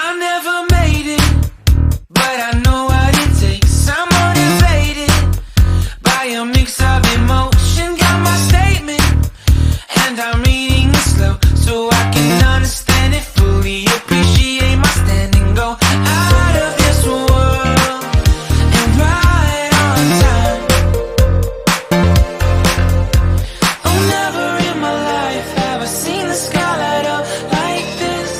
I never made it, but I know what it takes. I'm motivated by a mix of emotion. Got my statement, and I'm reading it slow so I can understand it fully. Appreciate my stand and go out of this world and right on time. Oh, never in my life have I seen the sky light up like this.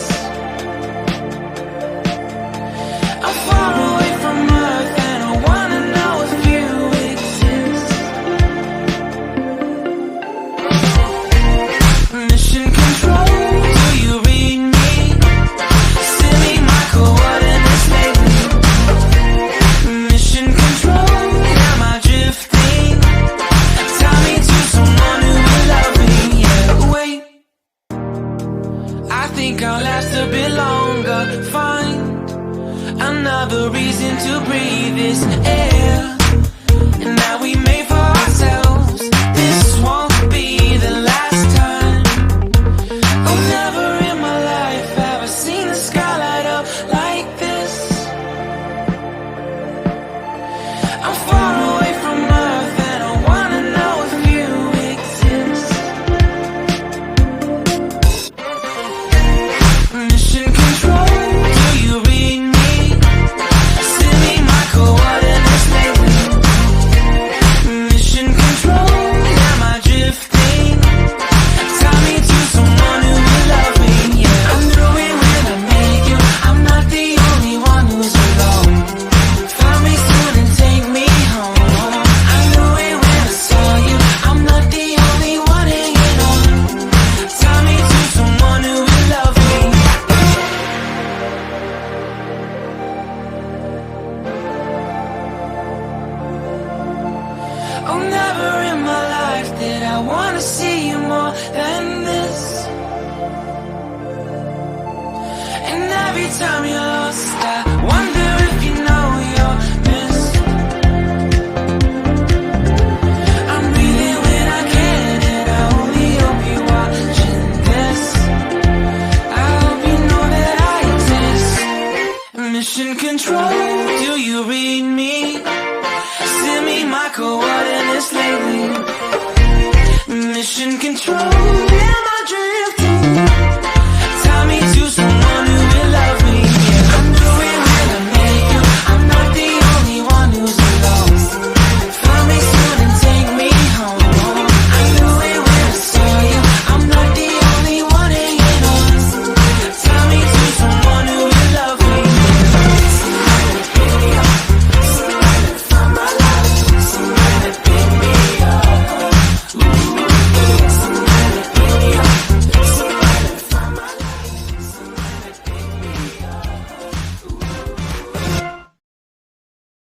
I'm far away from Earth and I wanna know if you exist. Mission control, do you read me? Send me my coordinates lately. Mission control, am I drifting? Tie me to someone who will love me. Yeah, wait, I think I'll last a bit longer. Find another reason to breathe this air, and that we made for ourselves. This won't be the last time. Oh, never in my life have I seen the sky light up like this. I'm far away from Earth and I wanna know if you exist. Mission control, do you read me? Send me my coordinates lately. Mission control, am I drifting? Tie me to someone who will love me. Yeah, I knew it when I met you. I'm not the only one who's alone. Find me soon and take me home. I knew it when I saw you. I'm not the only one hanging on. Tie me to someone who will love me. Oh, never in my life did I wanna see you more than this. And every time you're lost